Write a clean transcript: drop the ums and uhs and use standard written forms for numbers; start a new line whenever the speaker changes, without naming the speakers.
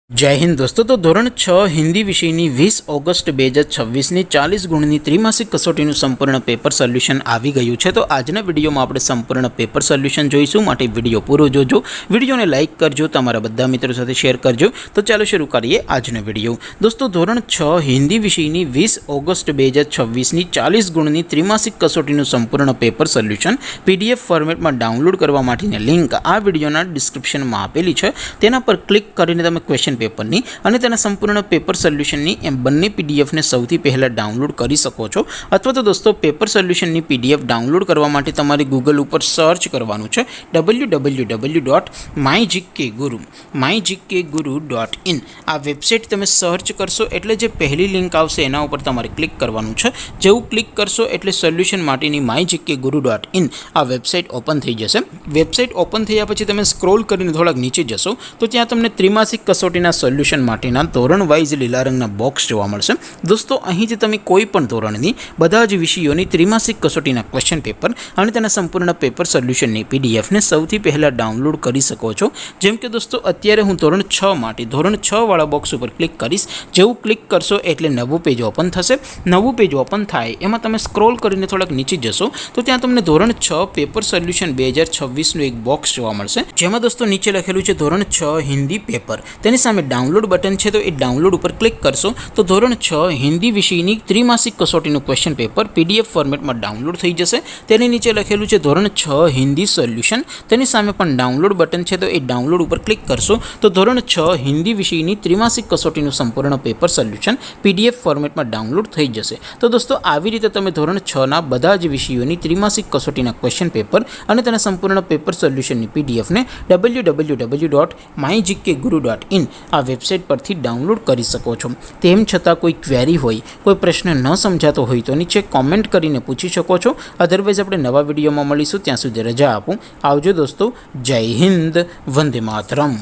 जय हिंद दोस्तों। तो धोरण 6 हिंदी विषयनी 20 ऑगस्ट 2026 40 गुणनी त्रिमासिक कसोटीનું સંપૂર્ણ પેપર સોલ્યુશન આવી ગયું છે। તો આજના વિડીયોમાં આપણે સંપૂર્ણ પેપર સોલ્યુશન જોઈશું, માટે વિડીયો પૂરો જોજો, વિડીયોને લાઇક કરજો, તમારા બધા મિત્રો સાથે શેર કરજો। તો ચાલો શરૂ કરીએ આજનો વિડીયો। દોસ્તો ધોરણ 6 હિન્દી વિષયની 20 ઓગસ્ટ 2026 40 ગુણની ત્રિમાસિક કસોટીનું સંપૂર્ણ પેપર સોલ્યુશન PDF ફોર્મેટમાં ડાઉનલોડ કરવા માટેની લિંક આ વિડીયોના ડિસ્ક્રિપ્શનમાં આપેલી છે। તેના પર ક્લિક કરીને તમે ક્વેશ્ચન પેપરની અને તેના સંપૂર્ણ પેપર સોલ્યુશનની એમ બંને પીડીએફને સૌથી પહેલાં ડાઉનલોડ કરી શકો છો। અથવા તો દોસ્તો પેપર સોલ્યુશનની પીડીએફ ડાઉનલોડ કરવા માટે તમારે ગૂગલ ઉપર સર્ચ કરવાનું છે www.mygkguru.in। આ વેબસાઇટ તમે સર્ચ કરશો એટલે જે પહેલી લિંક આવશે એના ઉપર તમારે ક્લિક કરવાનું છે। જેવું ક્લિક કરશો એટલે સોલ્યુશન માટેની mygkguru.in આ વેબસાઇટ ઓપન થઈ જશે। વેબસાઇટ ઓપન થયા પછી તમે સ્ક્રોલ કરીને થોડાક નીચે જશો તો ત્યાં તમને ત્રિમાસિક કસોટીના સોલ્યુશન માટેના ધોરણ વાઇઝ લીલા રંગના બોક્સ જોવા મળશે। દોસ્તો અહીંથી તમે કોઈ પણ ધોરણની બધા જ વિષયોની ત્રિમાસિક કસોટીના ક્વેશ્ચન પેપર અને તેના સંપૂર્ણ પેપર સોલ્યુશનની પીડીએફને સૌથી પહેલાં ડાઉનલોડ કરી શકો છો। જેમ કે દોસ્તો અત્યારે હું ધોરણ 6 માટે ધોરણ 6 વાળા બોક્સ ઉપર ક્લિક કરીશ। જેવું ક્લિક કરશો એટલે નવું પેજ ઓપન થશે। નવું પેજ ઓપન થાય એમાં તમે સ્ક્રોલ કરીને થોડાક નીચે જશો તો ત્યાં તમને ધોરણ 6 પેપર સોલ્યુશન 2026નું એક બોક્સ જોવા મળશે, જેમાં દોસ્તો નીચે લખેલું છે ધોરણ 6 હિન્દી પેપર। તેની સામે ડાઉનલોડ બટન છે, તો એ ડાઉનલોડ ઉપર ક્લિક કરશો તો ધોરણ 6 હિન્દી વિષયની ત્રિમાસિક કસોટીનું ક્વેશ્ચન પેપર PDF ફોર્મેટમાં ડાઉનલોડ થઈ જશે। તેની નીચે લખેલું છે ધોરણ 6 હિન્દી સોલ્યુશન, તેની સામે પણ ડાઉનલોડ બટન છે, તો એ ડાઉનલોડ ઉપર ક્લિક કરશો તો ધોરણ 6 હિન્દી વિષયની ત્રિમાસિક કસોટીનું સંપૂર્ણ પેપર સોલ્યુશન PDF ફોર્મેટમાં ડાઉનલોડ થઈ જશે। તો દોસ્તો આવી રીતે તમે ધોરણ 6ના બધા જ વિષયોની ત્રિમાસિક કસોટીના ક્વેશ્ચન પેપર અને તેના સંપૂર્ણ પેપર સોલ્યુશનની પીડીએફને www.mygkguru.in આ વેબસાઇટ પરથી ડાઉનલોડ કરી શકો છો। તેમ છતાં કોઈ ક્વેરી હોય, કોઈ પ્રશ્ન ન સમજાતો હોય તો નીચે કોમેન્ટ કરીને પૂછી શકો છો। અધરવાઇઝ આપણે નવા વિડીયોમાં મળીશું, ત્યાં સુધી રજા આપું। આવજો દોસ્તો, જય હિન્દ, વંદે માતરમ।